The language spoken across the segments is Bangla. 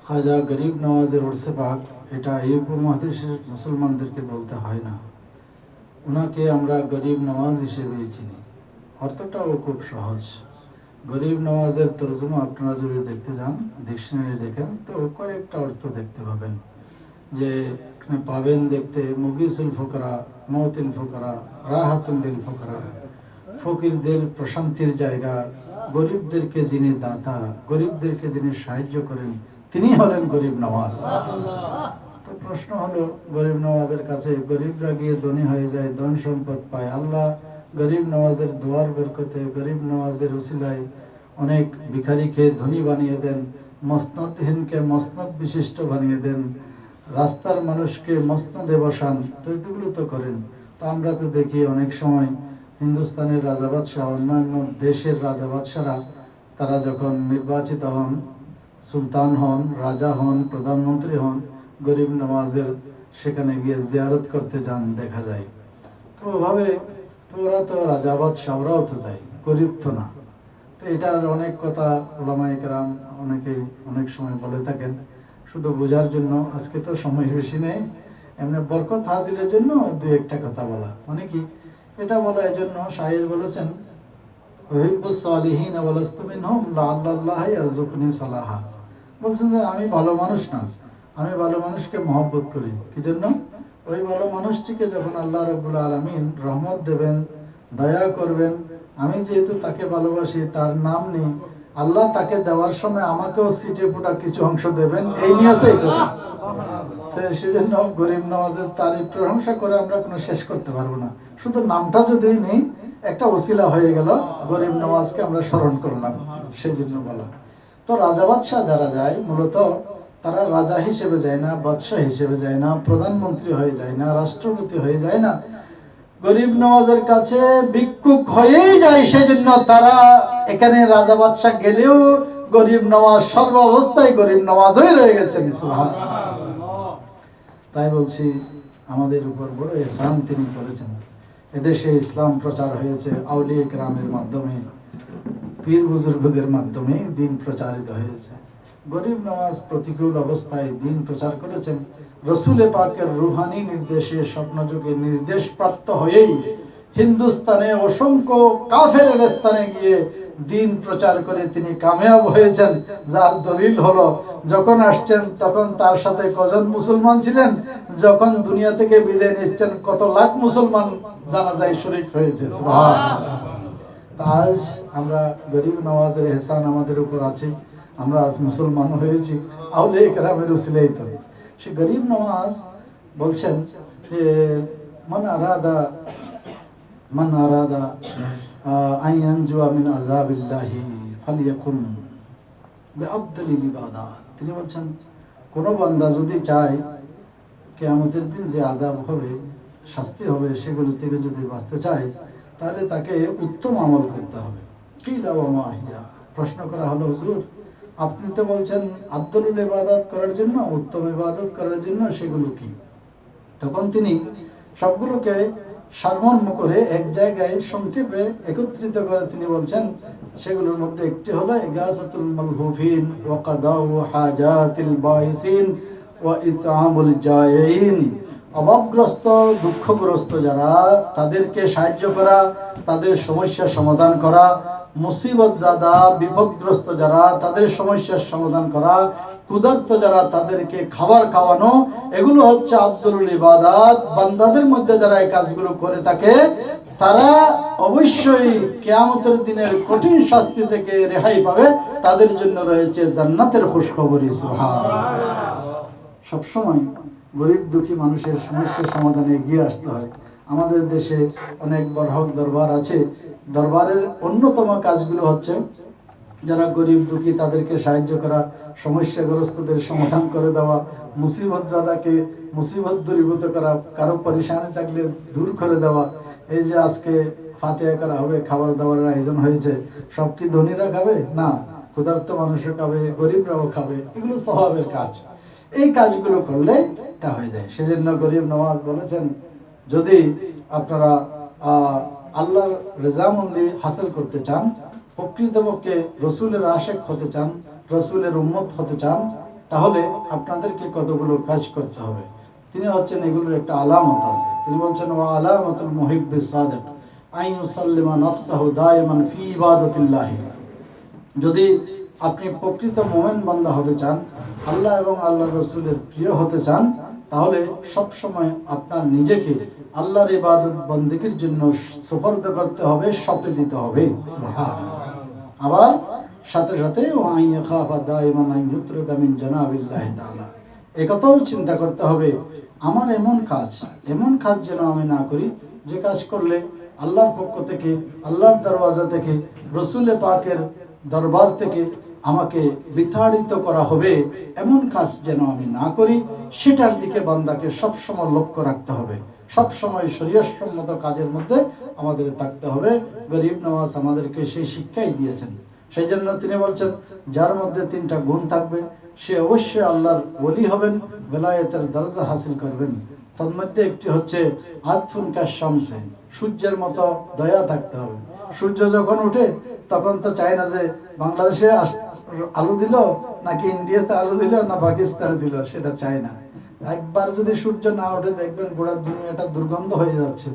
খাজা গরিব নওয়াজের উর্সে পাক, এটা এই উপমহাদেশের মুসলমানদেরকে বলতে হয় না, ওনাকে আমরা গরিব নওয়াজ হিসেবেই চিনি। অর্থটাও খুব সহজ। গরিব নওয়াজের তর্জমা আপনারা যদি দেখতে যান, ডিকশনারি দেখেন, তো কয়েকটা অর্থ দেখতে পাবেন। যে পাবেন দেখতে মুগিসুল ফকরা, মৌতিল ফকরা, রাহাতুল লিল ফকরা, ফকিরদের প্রশান্তির জায়গা, গরিবদেরকে যিনি দাতা, গরিবদেরকে যিনি সাহায্য করেন, তিনি হলেন গরিব নওয়াজ। তো প্রশ্ন হলো, গরিব নওয়াজের কাছে গরিবরা গিয়ে ধনী হয়ে যায়, ধন সম্পদ পায়। আল্লাহ গরিব নওয়াজের দোয়ার বরকতে, গরিব নওয়াজের উসিলায় অনেক ভিখারিকে ধনী বানিয়ে দেন, মসনদহীনকে মসনদ বিশিষ্ট বানিয়ে দেন, রাস্তার মানুষকে মসনদে বসান। তো এগুলো তো করেন। তো আমরা তো দেখি অনেক সময় হিন্দুস্তানের রাজা বাদশাহ, অন্যান্য দেশের রাজা বাদশারা, তারা যখন নির্বাচিত হন, সুলতান হন, রাজা হন, প্রধানমন্ত্রী হন, গরিব নওয়াজের সেখানে গিয়ে জিয়ারত করতে যান, দেখা যায়। তো ওভাবে তো ওরা তো রাজা বাদশাহরাও তো যায়, গরিব তো না। তো এটার অনেক কথা ওলামায়ে কেরাম অনেকেই অনেক সময় বলে থাকেন। শুধু বোঝার জন্য আজকে তো সময় বেশি নেই, এমনি বরকত হাসিলের জন্য দুই একটা কথা বলা। মানে কি, এটা বলা এই জন্য, শায়ের বলেছেন, বলছেন যে আমি ভালো মানুষ না, আমি ভালো মানুষকে মহব্বত করি। কি জন্য? ওই ভালো মানুষটিকে যখন আল্লাহ রাব্বুল আলামিন রহমত দেবেন, দয়া করবেন, আমি যেহেতু তাকে ভালোবাসি, তার নাম নেই, আল্লাহ তাকে দেওয়ার সময় আমাকেও সিটে ফুটা কিছু অংশ দেবেন, এই নিয়তেই করি। সেজন্য গরিব নওয়াজের তারিফ প্রশংসা করে আমরা কোনো শেষ করতে পারবো না। শুধু নামটা যদি নেই, একটা ওসিলা হয়ে গেল, গরিব নওয়াজকে আমরা স্মরণ করলাম, সেই জন্য বলা। তো রাজা বাদশাহ যারা যায়, মূলত তারা রাজা হিসেবে যায় না, বাদশাহ হিসেবে যায় না, প্রধানমন্ত্রী হয়ে যায় না, রাষ্ট্রপতি হয়ে যায় না, গরিব নওয়াজের কাছে ভিক্ষুক হয়েই যায়। সেজন্য তারা এখানে রাজা বাদশাহ গেলেও গরিব নওয়াজ সর্ব অবস্থায় গরিব নওয়াজ হয়ে রয়ে গেছেন। সুবহানাল্লাহ। তাই বলছি, আমাদের উপর বড় ইহসান তিনি করেছেন। এদেশে ইসলাম প্রচার হয়েছে আউলিয়া কেরামের মাধ্যমে, পীর বুজুর্গদের মাধ্যমে দিন প্রচারিত হয়েছে। গরিব নওয়াজ প্রতিকূল অবস্থায় দিন প্রচার করেছেন। রসুল পাকের রুহানি নির্দেশে, স্বপ্নযোগে নির্দেশ প্রাপ্ত হয়েই হিন্দুস্তানে অসংখ্য কাফের স্থানে গিয়ে দিন প্রচার করে তিনি কামিয়াব হয়েছেন। যার দলিল হলো, যখন আসছেন তখন তার সাথে কজন মুসলমান ছিলেন, যখন দুনিয়া থেকে বিদায় নিচ্ছেন কত লাখ মুসলমান জানাজায় শরীক হয়েছে। সুবহানাল্লাহ। আজ আমরা গরিব নওয়াজের এহসান আমাদের উপর আছে, আমরা আজ মুসলমান হয়েছি আউলিয়া কেরামের উসিলায়। তো সে গরিব নওয়াজ বলছেন যে মান আরাদা আইয়ানজুয়া মিন আযাবিল্লাহি ফালিয়াকুন বিআফদালিল ইবাদাত। তিনি বলছেন, কোন বান্দা যদি চায় কিয়ামতের দিন যে আযাব হবে, শাস্তি হবে, সেগুলো থেকে যদি বাঁচতে চায়, তাহলে তাকে উত্তম আমল করতে হবে। কিলা ওয়া মা হিয়া? প্রশ্ন করা হলো, হুজুর আপনি তো বলছেন আফদলুল ইবাদত করার জন্য, উত্তম ইবাদত করার জন্য, সেগুলো কি? তখন তিনি সবগুলোকে সারমর্ম করে এক জায়গায় সংক্ষেপে একত্রিত করে তিনি বলছেন, সেগুলোর মধ্যে একটি হলো ইগাসাতুল মালহুফিন ওয়া কাদাউ হাজাতিল বাইসিন ওয়া ইতআমুল জায়িন। অভাবগ্রস্ত, দুঃখগ্রস্ত যারা, তাদেরকে সাহায্য করা, তাদের সমস্যার সমাধান করা, মুসিবত জাদা, বিপদগ্রস্ত যারা, তাদের সমস্যার সমাধান করা, ক্ষুধার্ত যারা, তাদেরকে খাবার খাওয়ানো, এগুলো হচ্ছে আফজলুল ইবাদাত। বান্দাদের মধ্যে যারা এই কাজগুলো করে থাকে, তারা অবশ্যই কিয়ামতের দিনের কঠিন শাস্তি থেকে রেহাই পাবে, তাদের জন্য রয়েছে জান্নাতের খুশখবরি। সুবহানাল্লাহ। সবসময় গরিব দুঃখী মানুষের সমস্যার সমাধানে এগিয়ে আসতে হয়। আমাদের দেশে অনেক বড় দরবার আছে, দরবারের অন্যতম কাজগুলো হচ্ছে যারা গরিব দুঃখী তাদেরকে সাহায্য করা, সমস্যাগ্রস্তদের সমাধান করে দেওয়া, মুসিবত জাদাকে মুসিবত দূরীভূত করা, কারো পরেশানি থাকলে দূর করে দেওয়া। এই যে আজকে ফাতিহা করা হবে, খাবার দাবারের আয়োজন হয়েছে, সব কি ধনীরা খাবে? না, ক্ষুধার্ত মানুষও খাবে, গরিবরাও খাবে। এগুলো সওয়াবের কাজ, এই কাজগুলো করলে এটা হয়ে যায়। সেজন্য গরিব নওয়াজ বলেছেন, যদি আপনারা আল্লাহর রেজামন্দি হাসিল করতে চান, প্রকৃতপক্ষে রসুলের আশেক হতে চান, রসুলের উম্মত হতে চান, তাহলে আপনাদেরকে কতগুলো কাজ করতে হবে। তিনি হচ্ছেন এগুলোর একটা আলামত আছে। তিনি বলছেন ওয়া আলামাতুল মুহিব্বিস সাদিক আন ইউসাল্লিমা নাফসাহু দাইমান ফি ইবাদাতিল্লাহ। যদি আপনি প্রকৃত মুমিন বান্দা হতে চান, আল্লাহ এবং আল্লাহর রাসূলের প্রিয় হতে চান, তাহলে সব সময় আপনার নিজেকে আল্লাহর ইবাদত বন্দেগীর জন্য সুপর্দ করতে হবে, সঁপে দিতে হবে। সুবহানাল্লাহ। আবার সাথে সাথে ওয়া ইয়াখাফা দাইমান আন ইউতরাদা মিন জানাবিল্লাহি তাআলা, একথাও চিন্তা করতে হবে আমার এমন কাজ যেন আমি না করি যে কাজ করলে আল্লাহর পক্ষ থেকে, আল্লাহর দরওয়াজা থেকে, রাসূল পাকের দরবার থেকে আমাকে বিতাড়িত করা হবে, এমন কাজ যেন আমি না করি। সেটার দিকে বান্দাকে সবসময় লক্ষ্য রাখতে হবে। সবসময় শরীয়তসম্মত কাজের মধ্যে আমাদের থাকতে হবে। গরিব নওয়াজ আমাদেরকে সেই শিক্ষাই দিয়েছেন। সেই জন্য তিনি বলছেন যার মধ্যে তিনটা গুণ থাকবে সে অবশ্যই আল্লাহর ওলি হবেন, বেলায়েতের দরজা হাসিল করবেন। তার মধ্যে একটি হচ্ছে আতফুন কাশ-শামসে, সূর্যের মতো দয়া থাকতে হবে। সূর্য যখন ওঠে তখন তো চায় না যে বাংলাদেশে আলো দিল নাকি ইন্ডিয়াতে আলো দিল না পাকিস্তানে দিল, সেটা চায় না। একবার যদি সূর্য না ওঠে দেখবেন গোটা দুনিয়াটা দুর্গন্ধ হয়ে যাচ্ছে।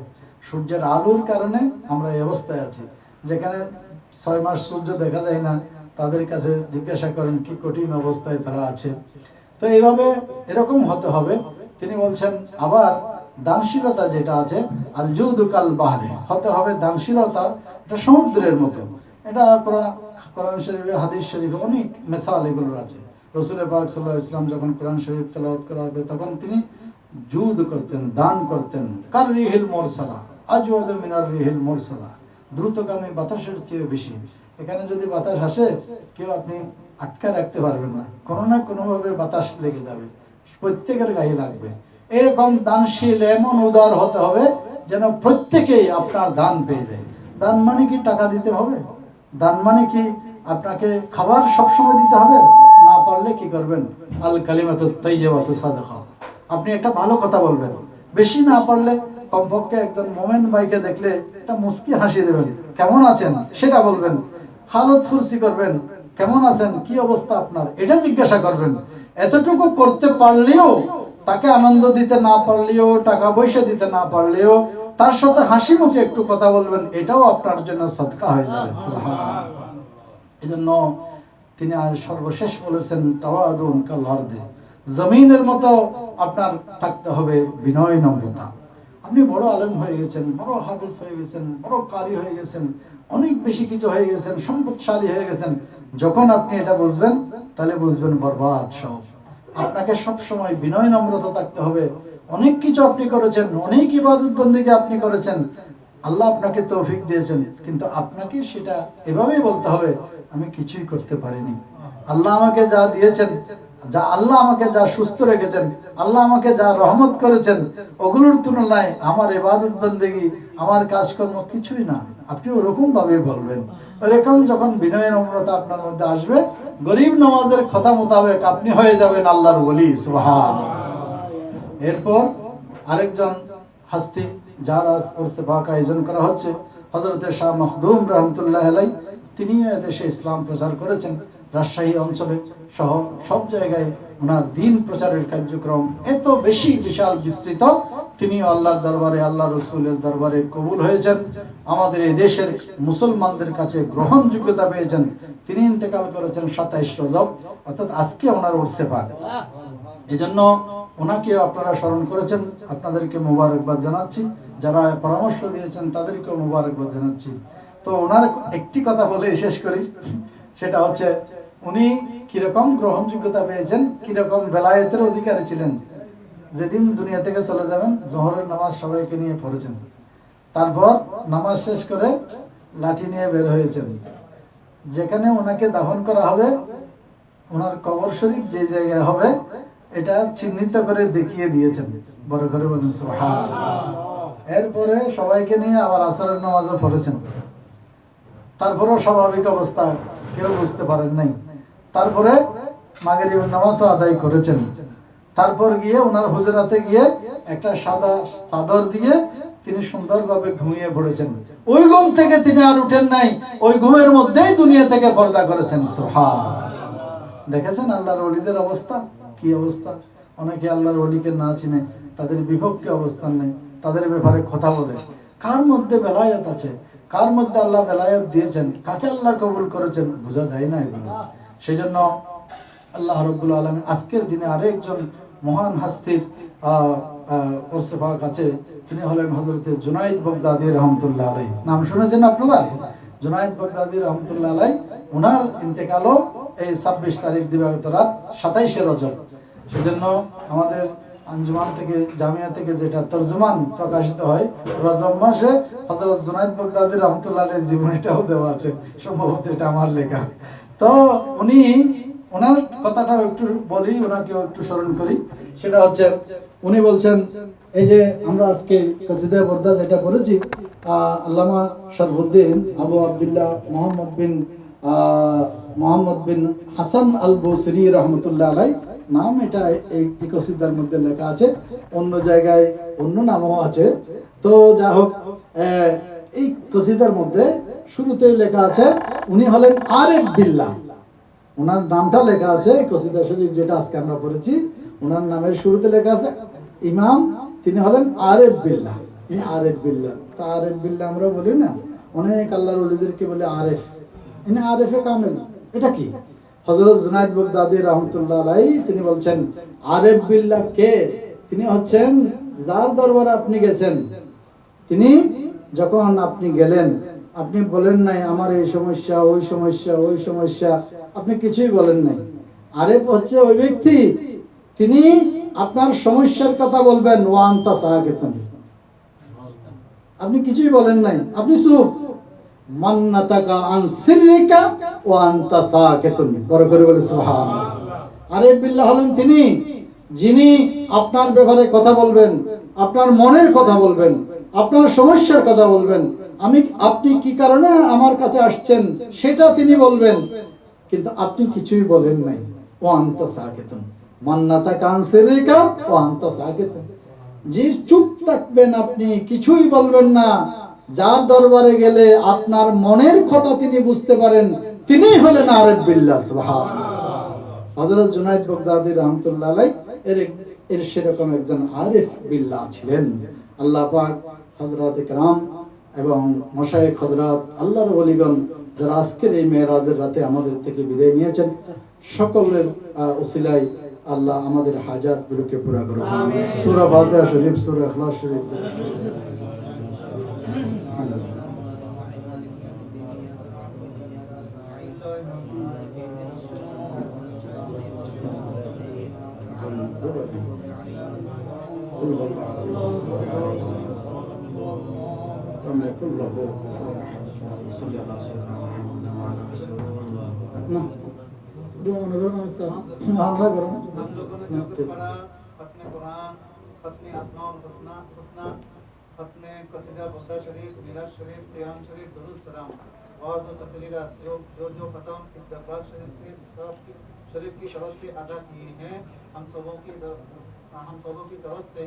সূর্যের আলোর কারণে আমরা এই অবস্থায় আছি। যেখানে 6 মাস সূর্য দেখা যায় না, তাদের কাছে জিজ্ঞাসা করেন কি কঠিন অবস্থায় তারা আছে। তো এইভাবে এরকম হতে হবে। তিনি বলছেন আবার দানশীলতা যেটা আছে, আল জুদু কাল বাহরে, হতে হবে দানশীলতা এটা সমুদ্রের মতো। এটা কোরআন শরীফে, হাদিস শরীফে অনেক মিসাল এগুলো আছে। রাসূল পাক সাল্লাল্লাহু আলাইহি ওয়াসাল্লাম যখন কোরআন শরীফ তেলাওয়াত করা হতো তখন তিনি জুদ করতেন, দান করতেন। কার রিহিল মুরসালা আজওয়াদু মিনার রিহিল মুরসালা, দ্রুতগামী বাতাসের চেয়ে বেশি। এখানে যদি বাতাস আসে কেউ আপনি আটকা রাখতে পারবেন না, কোনো না কোনো ভাবে বাতাস লেগে যাবে, প্রত্যেকের গায়ে লাগবে। এরকম দানশীল, এমন উদার হতে হবে যেন প্রত্যেকেই আপনার দান পেয়ে যায়। দান মানে কি টাকা দিতে হবে? দান মানে কি আপনাকে খাবার সবসময় দিতে হবে? না পারলে কি করবেন? আল কালিমাতুত তাইয়্যিবাতু সাদাকা, আপনি একটা ভালো কথা বলবেন। বেশি না পারলে কমপক্ষে একজন মোমেন ভাইকে দেখলে একটা মুস্কি হাসি দেবেন, কেমন আছেন সেটা বলবেন। হালত ফুরসি করবেন, কেমন আছেন, কি অবস্থা আপনার, এটা জিজ্ঞাসা করবেন। এতটুকু করতে পারলেও, তাকে আনন্দ দিতে না পারলেও, টাকা পয়সা দিতে না পারলেও তার সাথে হাসি মুখে একটু কথা বলবেন, এটাও আপনার জন্য সদকা হয়ে যাবে। সুবহানাল্লাহ। এজন্য তিনি আর সর্বশেষ বলেছেন তাওয়াদুন কাল আরদি, জমিনের মতো আপনার থাকতে হবে বিনয় নম্রতা। আপনি বড় আলেম হয়ে গেছেন, বড় হাফেজ হয়ে গেছেন, বড় কারি হয়ে গেছেন, অনেক বেশি কিছু হয়ে গেছেন, সম্পদশালী হয়ে গেছেন, যখন আপনি এটা বুঝবেন তাহলে বুঝবেন বরবাদ সব। আপনাকে সব সময় বিনয় নম্রতা থাকতে হবে। অনেক কিছু আপনি করেছেন, অনেক ইবাদত বন্দেগী আপনি করেছেন, আল্লাহ আপনাকে তৌফিক দিয়েছেন, কিন্তু আপনাকে সেটা এভাবেই বলতে হবে আমি কিছুই করতে পারিনি। আল্লাহ আমাকে যা দিয়েছেন, আল্লাহ আমাকে যা সুস্থ রেখেছেন, আল্লাহ আমাকে যা রহমত করেছেন, ওগুলোর তুলনায় আমার ইবাদত বন্দেগী, আমার কাজকর্ম কিছুই না। আপনি ওরকম ভাবে বলবেন। এরকম যখন বিনয় নম্রতা আপনার মধ্যে আসবে, গরিব নওয়াজের কথা মোতাবেক আপনি হয়ে যাবেন আল্লাহর ওলি। সুবহানাল্লাহ। এরপর আরেকজন হাস্তি যার ওরসে পাক আয়োজন করা হচ্ছে, হযরত শাহ মখদুম রহমতুল্লাহ আলাইহি। তিনি দেশে ইসলাম প্রচার করেছেন, রাজশাহী অঞ্চলে সহ সব জায়গায় ওনার দিন প্রচারের কার্যক্রম এত বেশি বিশাল বিস্তৃত, তিনি আল্লাহর দরবারে, আল্লাহ রসুলের দরবারে কবুল হয়েছেন, আমাদের এই দেশের মুসলমানদের কাছে গ্রহণযোগ্যতা পেয়েছেন। তিনি ইন্তেকাল করেছেন 27 রজব, অর্থাৎ আজকে ওনার উরসে পাক। এজন্য ওনাকে আপনারা স্মরণ করেছেন, আপনাদেরকে মোবারকবাদ জানাচ্ছি। যারা পরামর্শ দিয়েছেন তাদেরকেও মোবারকবাদ জানাচ্ছি। তো ওনার একটি কথা বলে শেষ করি, সেটা হচ্ছে উনি কিরকম গ্রহণযোগ্যতা পেয়েছেন, কিরকম বেলায়েতের অধিকারী ছিলেন। যেদিন দুনিয়া থেকে চলে যাবেন জোহরের নামাজ সবাইকে নিয়ে পড়েছেন, তারপর নামাজ শেষ করে লাঠি নিয়ে বের হয়েছেন। যেখানে ওনাকে দাফন করা হবে, ওনার কবর শরীফ যে জায়গায় হবে এটা চিহ্নিত করে দেখিয়ে দিয়েছেন। বড় করে বলেন সুবহানাল্লাহ। এরপরে সবাইকে নিয়ে আবার আসরের নামাজও পড়েছেন। তারপরেও স্বাভাবিক অবস্থা, কেউ বুঝতে পারেন নাই। তারপরে মাগরিবের নামাজও আদায় করেছেন। তারপর গিয়ে ওনার হুজরাতে গিয়ে একটা সাদা চাদর দিয়ে তিনি সুন্দরভাবে ঘুমিয়ে পড়েছেন। ওই ঘুম থেকে তিনি আর উঠেন নাই, ওই ঘুমের মধ্যেই দুনিয়া থেকে পর্দা করেছেন। সুবহানাল্লাহ। দেখেছেন আল্লাহর ওলিদের অবস্থা কি অবস্থা? অনেকে আল্লাহর ওলিকে না চিনে, তাদের বিপক্ষে অবস্থান নেই, তাদের ব্যাপারে কথা বলে। কার মধ্যে বেলায়েত আছে, কার মধ্যে আল্লাহ বেলায়েত দিয়েছেন, কাকে আল্লাহ কবুল করেছেন বোঝা যায় না এগুলো। সেই জন্য আল্লাহ রাব্বুল আলামিন আজকের দিনে আরেকজন মহান হাস্তির কাছে, তিনি হলেন হযরত জুনাইদ বাগদাদী রাহমাতুল্লাহ আলাইহি। নাম শুনেছেন আপনারা? জুনাইদ বাগদাদী রাহমাতুল্লাহ আলাইহি, ওনার ইন্তেকালও এই 26 তারিখ দিবাগত রাত 27শে রজব। সেজন্য আমাদের আঞ্জুমান থেকে, জামিয়া থেকে যেটা তরজমান প্রকাশিত হয়, রজব মাসে হযরত জুনাইদ বাগদাদী রাহমাতুল্লাহ আলাইহির জীবনীটাও দেওয়া আছে, সম্ভবত এটা আমার লেখা। তো উনি, ওনার কথাটা একটু বলি, ওনাকে একটু স্মরণ করি। সেটা হচ্ছে, উনি বলছেন, এই যে আমরা আজকে কসিদা বরদা যেটা পড়েছি, আল্লামা শরফুদ্দিন আবু আব্দুল্লাহ মোহাম্মদ বিন হাসান আল বসরি রহমতুল্লাহ আলাই নাম, এটা এই কসিদার মধ্যে লেখা আছে, অন্য জায়গায় অন্য নামও আছে। তো যা হোক, এই কসিদার মধ্যে শুরুতে লেখা আছে উনি হলেন আরেফ বিল্লাহ। ওনার নামটা লেখা আছে কসিদা শরীফ যেটা আজকে আমরা পড়েছি, ওনার নামের শুরুতে লেখা আছে ইমাম, তিনি হলেন আরেফ বিল্লাহ। আরেফ বিল্লাহ, তা আরেফ বিল্লাহ আমরা বলি না, অনেক আল্লাহর ওলিদেরকে বলে আরেফ, ইনি আরেফে কামেল। এটা কি? হযরত জুনাইদ বাগদাদী রাহমাতুল্লাহ আলাইহি তিনি বলছেন, আরেফ বিল্লাহ কে? তিনি হচ্ছেন যার দরবারে আপনি গেছেন, তিনি যখন আপনি গেলেন, আপনি বলেন নাই আমার এই সমস্যা, ওই সমস্যা, ওই সমস্যা, আপনি কিছুই বলেন নাই। আরেফ হচ্ছে ওই ব্যক্তি, তিনি আপনার সমস্যার কথা বলবেন, ওয়া আনতা সাকিতুন, আপনি কিছুই বলেন নাই, আপনি চুপ। মান্নাতাকা আন সিররিকা ওয়া আনতা সাকিতুন, করে করে বলে সুবহানাল্লাহ। আরেফ বিল্লাহ হলেন তিনি, যিনি আপনার ব্যাপারে কথা বলবেন, আপনার মনের কথা বলবেন, আপনার সমস্যার কথা বলবেন, আপনি কি কারণে আমার কাছে আসছেন সেটা তিনি বলবেন, কিন্তু আপনি কিছুই বলেন নাই। ওয়া আনতা সাকিতুন, মান্নাতাকা আন সিররিকা ওয়া আনতা সাকিতুন, যে চুপ থাকবেন, আপনি কিছুই বলবেন না, যার দরবারে গেলে আপনার মনের কথা তিনি বুঝতে পারেন, তিনিই হলেন আরেফ বিল্লাহ। সুবহানাল্লাহ। হযরত জুনাইদ বাগদাদী রাহমাতুল্লাহ আলাইহি এর সেরকম একজন আরেফ বিল্লাহ ছিলেন। আল্লাহ পাক হযরত کرام এবং মাশায়েখ হযরত আল্লাহর ওলিগণ যারা আজকের এই মেরাজের রাতে আমাদের থেকে বিদায় নিয়েছেন, সকলের ওসিলায় আল্লাহ আমাদের হাজাতগুলোকে পুরা করুন। সূরা ফাতিহা শরীফ, সূরা ইখলাস শরীফ। खत्मे कसीदा बरदा शरीफ, मिलाद शरीफ, क़ियाम शरीफ, दुरूद सलाम, वाज़ व तक़रीरात जो खत्म इस दरबार शरीफ की तरफ से अदा किए हैं, हम सबों की तरफ से,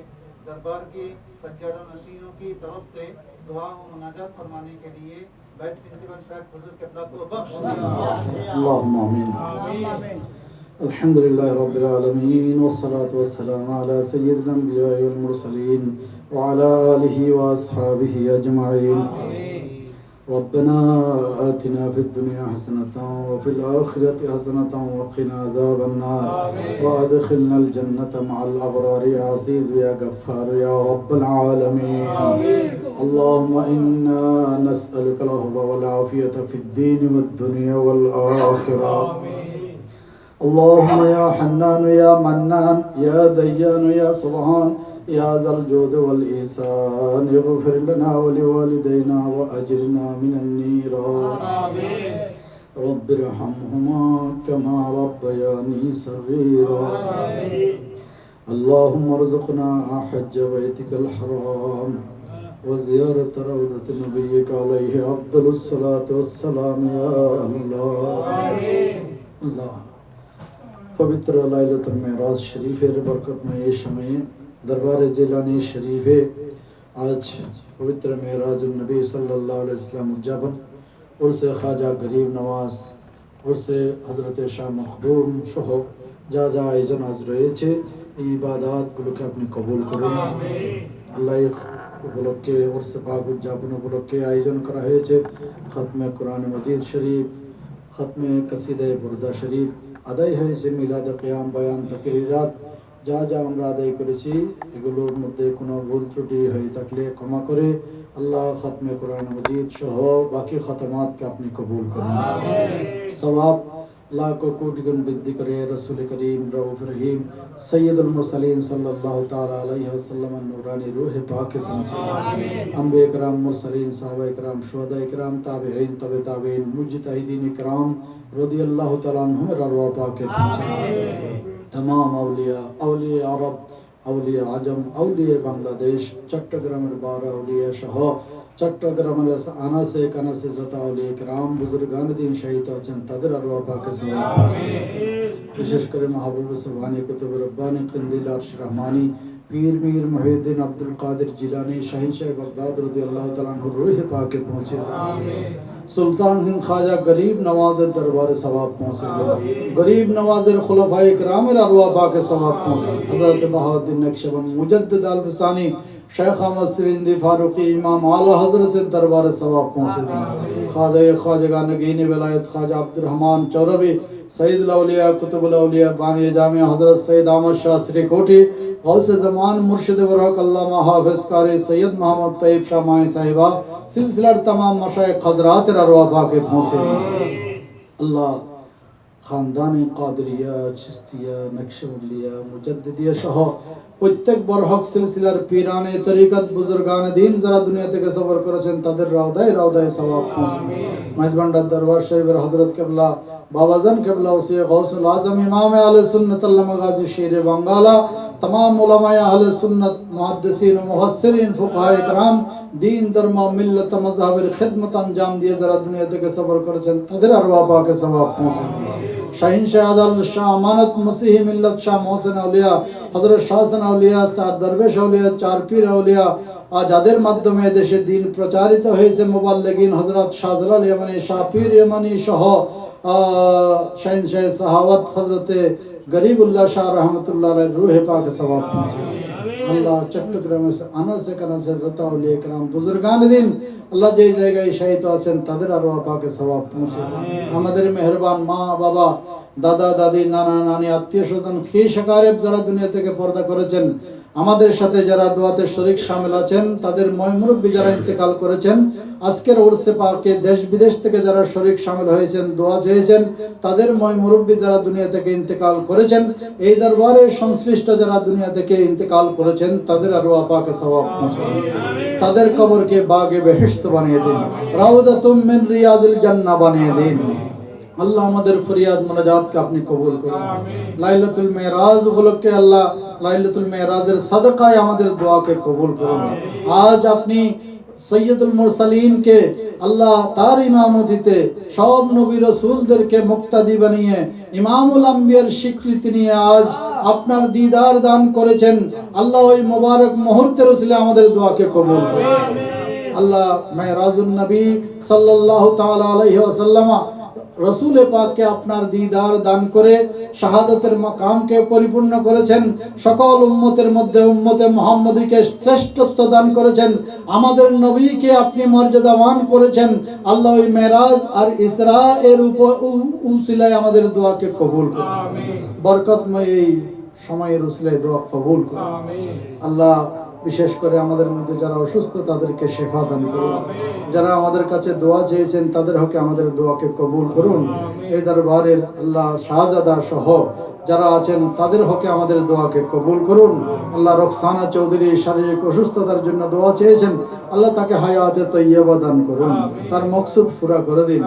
दरबार के सज्जादा नशीनों की तरफ से दुआ व मुनाजात फरमाने के लिए वाइस प्रिंसिपल साहब हुजूर के अल्लाह को बख्श अल्लाहुम्मा आमीन। अल्हम्दुलिल्लाह रब्बिल आलमीन वस्सलातु वस्सलामु अला सय्यिदिल अंबिया'i वल मुरसलीन व अला आलिहि व अस्हाबिहि अजमाइन। रब्बना आतिना फिद दुनिया हसनतन व फिल आखिरति हसनतन व क़िना अज़ाबन नार व अदखिलनल जन्नत मअल अबरार या अज़ीज़ या गफ्फार या रब्बल आलमीन। अल्लाहुम्मा इन्ना नस्अलुकल अफ़्व वल आफ़ियत फिद दीन वद दुनिया वल आखिरह। अल्लाहुम्मा या हन्नान या मन्नान या दय्यान या सुब्हान या ज़ल जुद वल ihsan इग़फिर लना व लिवालिदैना व अजिरना मिनन नीरान। आमीन। रब्बिरहमहुमा कमा रब्बयानी सगीरा। आमीन। अल्लाहुम्मा अर्ज़ुक़ना हज्ज बैतिकल हराम व ज़ियारत रौदत नबिय्यिका अलैहि अफ़्ज़लुस सलातु वस्सलाम या अल्लाह। आमीन। अल्लाह पवित्र लाइलतुल मेराज शरीफের বরকতময় সময়ে দরবারে জিলানী শরীফে আজ পবিত্র মেরাজুন নবী সাল্লাল্লাহু আলাইহি ওয়াসাল্লাম উদযাপন, উরসে খাজা গরিব নওয়াজ উরসে হযরতে শাহ মখদুম সহ যা যা আয়োজন আজ রয়েছে এই ইবাদতগুলোকে আপনি কবুল করুন। আল্লাহ উপলক্ষে উরসে পাক উদযাপন উপলক্ষে আয়োজন করা হয়েছে খতমে কোরআন মজিদ শরীফ, খতমে কসিদে বুরদা শরীফ, আদায় হয়েছে মিলাদ কিয়াম বয়ান তাকরীরাত, যা যা আমরা আদায় করেছি এগুলোর মধ্যে কোনো ভুল ত্রুটি হয়ে থাকলে ক্ষমা করে আল্লাহ খতমে কোরআন মজিদ সহ বাকি খতমাতকে আপনি কবুল করুন। সওয়াব लाखों कोटि गुण वृद्धि करे रसूल करीम रऊफ रहीम सैयदुल मुरसलीन सल्लल्लाहु ताला अलैहि वसल्लम नूरानी रूह पाक के पहुंचे। अंबिया किराम मुरसलीन सहाबा किराम शुहदा किराम ताबईन तबे ताबईन मुज्तहिदीन किराम रदियल्लाहु ताला अन्हुम रवा पाक के पहुंचे। तमाम औलिया औलिया अरब औलिया आजम औलिया बांग्लादेश चट्टग्रामेर 12 औलिया सह চট্টগ্রামের আনাসে কানাসে যত আউলিয়া কিরাম বুজুর্গান দিন শহীদ আছেন তাদের আরওয়াহ পাকে সওয়াব, বিশেষ করে মাহবুব সুবহানী কুতুব রব্বানী কন্দিল আরশ রহমানী পীর মীর মুহিউদ্দিন আব্দুল কাদের জিলানী শাহিন শাহ বাগদাদ রাদিয়াল্লাহু তাআলা আনহু রূহ পাকে পৌঁছে দেন। সুলতান হিন্দ খাজা গরিব নওয়াজের দরবারে সওয়াব পৌঁছে দেন। গরিব নওয়াজের খুলাফায়ে কিরামের আরওয়াহ পাকে সওয়াব পৌঁছে দেন। হযরত বাহাউদ্দিন নকশবন্দ মুজাদ্দিদ আল ফসানি शेख अहमद सिरिंदी फारूकी इमाम आला हजरत दरबार सवाब पहुँचे दिन। ख्वाजा ख्वाजगा नगीन वलायत ख्वाजा अब्दुर्रहमान चौरवी सईद औलिया कुतुबुल औलिया बानी जामिया हजरत सैयद अहमद शाह श्रीकोटी गौसे ज़मान मुर्शिद बरहक अल्लामा हाफिज कारी सैयद मोहम्मद तैयब शाह माई साहिबा सिलसिलार तमाम मशाइख हजरात अरवाह पाके पहुँचे। अल्लाह खानदान कादरिया चिश्तिया नक्शबंदिया मुजद्दिदिया सह প্রত্যেক বরহক সিলসিলার পীরানে তরিকত বুজুর্গান দিন যারা দুনিয়া থেকে সফর করেছেন তাদের রাউদায় রাউদায় সওয়াব পৌঁছে। মাইজবান্ডার দরবার শরীফের হযরত কেবলা বাবাজান কেবলা ওসি গৌসুল আজম ইমাম আহলে সুন্নাত আল্লামা গাজী শেরে বাঙ্গালা तमाम उलमाए अहले सुन्नत मुहद्दिसीन मुफस्सिरीन फुकाहाए किराम दीन धर्म मिल्लत मजहबेर खिदमत अंजाम दिए যারা দুনিয়া থেকে সফর করেছেন তাদের আরওয়াহ পাকে সওয়াব পৌঁছে। শাহিন শাহ আদাল শাহ আমানত মসিহি মিল্লত শাহ মোহসেন আউলিয়া হযরত শাহসান আউলিয়া চার দরবেশ আউলিয়া চার পীর আউলিয়া যাদের মাধ্যমে দেশে দ্বীন প্রচারিত হয়েছে মুবাল্লিগিন হযরত শাহজালাল ইয়ামানী শাহ পীর ইয়ামানী সহ শাহিন শাহ সাহাওয়াত হযরতে गरीबुल्लाह शाह रहमतुल्लाह अलैह रूह पाक सवाब पहुंचे। अल्लाह चट्टग्राम से आना से करना से जता औलिया किराम बुजुर्गान दिन अल्लाह जे জায়গায় শহীদ আছেন তাদের আরওয়াহ পাকে সওয়াব পৌঁছে। আমাদের মেহেরবান মা বাবা দাদা দাদি নানা নানি আত্মীয় স্বজন খিস আকারেব যারা দুনিয়া থেকে পর্দা করেছেন আমাদের সাথে যারা দোয়াতে শরীক শামিল আছেন তাদের ময়মুরব্বি যারা ইন্তেকাল করেছেন আজকের উরসে পাকে দেশ বিদেশ থেকে যারা শরীক শামিল হয়েছেন দোয়া চেয়েছেন তাদের ময়মুরব্বি যারা দুনিয়া থেকে ইন্তেকাল করেছেন এই দরবারে সংশ্লিষ্ট যারা দুনিয়া থেকে ইন্তেকাল করেছেন তাদের আরওয়াহ পাকে সওয়াব পৌঁছে তাদের কবরকে বাগে বেহেশত বানিয়ে দিন রাউদাতুম মিন রিয়াদিল জান্নাহ বানিয়ে দিন। আল্লাহ আমাদের ফরিয়াদ মুনাজাতকে আপনি কবুল করুন। লাইলাতুল মেরাজ উপলক্ষে আল্লাহ লাইলাতুল মেরাজের সাদাকায় আমাদের দোয়াকে কবুল করুন। আজ আপনি সৈয়দুল মুরসালিনকে আল্লাহ তার ইমামতিতে সব নবী রাসূলদেরকে মুক্তাদি বানিয়ে ইমামুল আম্বিয়ার স্বীকৃতি নিয়ে আজ আপনার দিদার দান করেছেন। আল্লাহ ওই মোবারক মুহূর্তের ওসিলায় আমাদের দোয়াকে কবুল করুন। আল্লাহ মেরাজুন নবী সাল্লাল্লাহু তাআলা আলাইহি ওয়াসাল্লাম রসুল পাককে আপনার দিদার দান করে শাহাদাতের মাকামকে পরিপূর্ণ করেছেন। সকল উম্মতের মধ্যে উম্মতে মুহাম্মদীকে শ্রেষ্ঠত্ব দান করেছেন। আমাদের নবীকে আপনি মর্যাদাবান করেছেন। আল্লাহ ওই মেরাজ আর ইসরা এর উসিলায় আমাদের দোয়াকে কবুল করুন। বরকতময় এই সময়ের উসিলায় দোয়া কবুল করুন। আল্লাহ বিশেষ করে আমাদের মধ্যে যারা অসুস্থ তাদেরকে শেফা দান করুন। যারা আমাদের কাছে দোয়া চেয়েছেন তাদের হকে আমাদের দোয়াকে কবুল করুন। এই দরবারের আল্লাহ শাহজাদা সহ যারা আছেন তাদের হকে আমাদের দোয়াকে কবুল করুন। আল্লাহ রোকসানা চৌধুরী শারীরিক অসুস্থতার জন্য দোয়া চেয়েছেন আল্লাহ তাকে হায়াতে তৈয়বা দান করুন। তার মকসুদ পুরা করে দিন,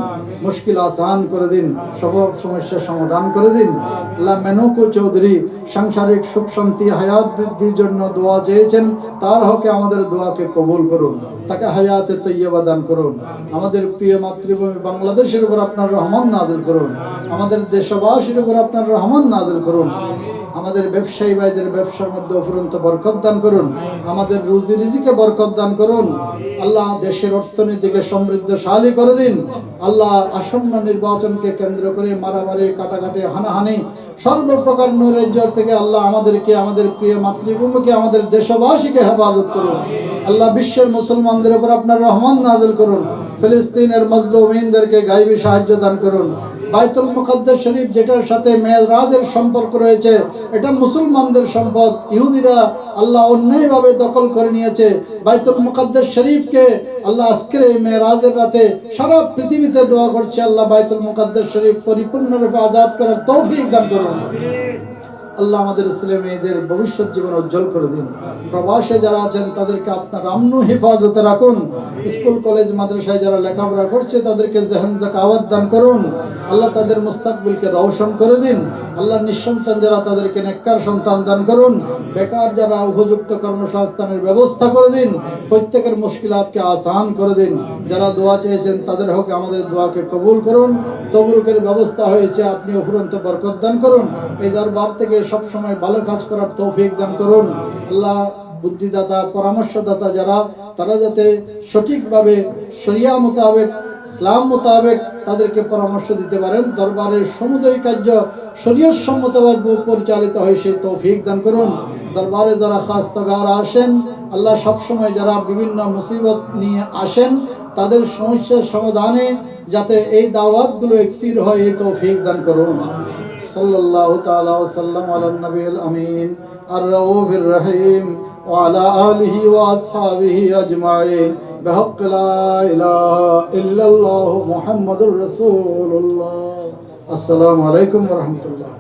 মুশকিল আসান করে দিন, সব সমস্যার সমাধান করে দিন। আল্লাহ মেনুকু চৌধুরী সাংসারিক সুখ শান্তি হায়াত বৃদ্ধির জন্য দোয়া চেয়েছেন তার হকে আমাদের দোয়াকে কবুল করুন, তাকে হায়াতে তৈয়বা দান করুন। আমাদের প্রিয় মাতৃভূমি বাংলাদেশের উপর আপনার রহমান নাজিল করুন। আমাদের দেশবাসীর উপর আপনার রহমান নাজিল করুন। আমাদের ব্যবসায়ী ভাইদের ব্যবসার মধ্যে অফুরন্ত বরকত দান করুন, আমাদের রুজি রিজিকে বরকত দান করুন। আল্লাহ দেশের অর্থনীতিকে সমৃদ্ধশালী করে দিন। আল্লাহ আসন্ন নির্বাচনকে কেন্দ্র করে মারামারি, কাটাকাটি, হানাহানি, সর্বপ্রকার নৈরাজ্য থেকে আল্লাহ আমাদেরকে, আমাদের প্রিয় মাতৃভূমিকে, আমাদের দেশবাসীকে হেফাজত করুন। আল্লাহ বিশ্বের মুসলমানদের উপর আপনার রহমান নাযিল করুন। ফিলিস্তিনের মজলুমিনদেরকে গায়বী সাহায্য দান করুন। বাইতুল মুকাদ্দাস শরীফ, যেটার সাথে মেরাজের সম্পর্ক রয়েছে, এটা মুসলমানদের সম্পদ। ইহুদিরা আল্লাহ অন্যায়ভাবে দখল করে নিয়েছে বাইতুল মুকাদ্দাস শরীফকে। আল্লাহ আজকের এই মেরাজের রাতে সারা পৃথিবীতে দোয়া করছে, আল্লাহ বাইতুল মুকাদ্দাস শরীফ পরিপূর্ণরূপে আজাদ করার তৌফিক দান করুন। আল্লাহ আমাদের ছেলে মেয়েদের ভবিষ্যৎ জীবন উজ্জ্বল করে দিন। প্রবাসে যারা আছেন তাদেরকে আপনার আমন হেফাজতে রাখুন। স্কুল কলেজ মাদ্রাসায় যারা লেখাপড়া করছে তাদেরকে জেহেন যাকাওয়াত দান করুন। আল্লাহ তাদের মুস্তাকবিলকে রওশন করে দিন। আল্লাহ নিঃসন্তান যারা তাদেরকে নেককার সন্তান দান করুন। বেকার যারা উপযুক্ত কর্মসংস্থানের ব্যবস্থা করে দিন। প্রত্যেকের মুশকিলাতকে আসান করে দিন। যারা দোয়া চেয়েছেন তাদের হোক আমাদের দোয়াকে কবুল করুন। তবরুকের ব্যবস্থা হয়েছে, আপনি অফুরন্ত বরকত দান করুন। এই দরবার থেকে সব সময় ভালো কাজ করার তৌফিক দান করুন। আল্লাহ বুদ্ধিদাতা, পরামর্শদাতা যারা, তারা যাতে সঠিকভাবে শরিয়া মোতাবেক, ইসলাম মোতাবেক তাদেরকে পরামর্শ দিতে পারেন। দরবারের সমুদয় কার্য শরীয়ত সম্মতভাবে পরিচালিত হয় সেই তৌফিক দান করুন। দরবারে যারা খাসতাগার আসেন, আল্লাহ সবসময় যারা বিভিন্ন মুসিবত নিয়ে আসেন তাদের সমস্যার সমাধানে যাতে এই দাওয়াতগুলো এক্সির হয় এই তৌফিক দান করুন। সাল্লাল্লাহু তাআলা ওয়া সাল্লাম আলা নবিয়িল আমিন আর রাউফির রহিম ওয়া আলা আলিহি ওয়া আসহাবিহি আজমাইন বিহাক্কি লা ইলাহা ইল্লাল্লাহু মুহাম্মাদুর রাসূলুল্লাহ। আসসালামু আলাইকুম ওয়া রাহমাতুল্লাহ।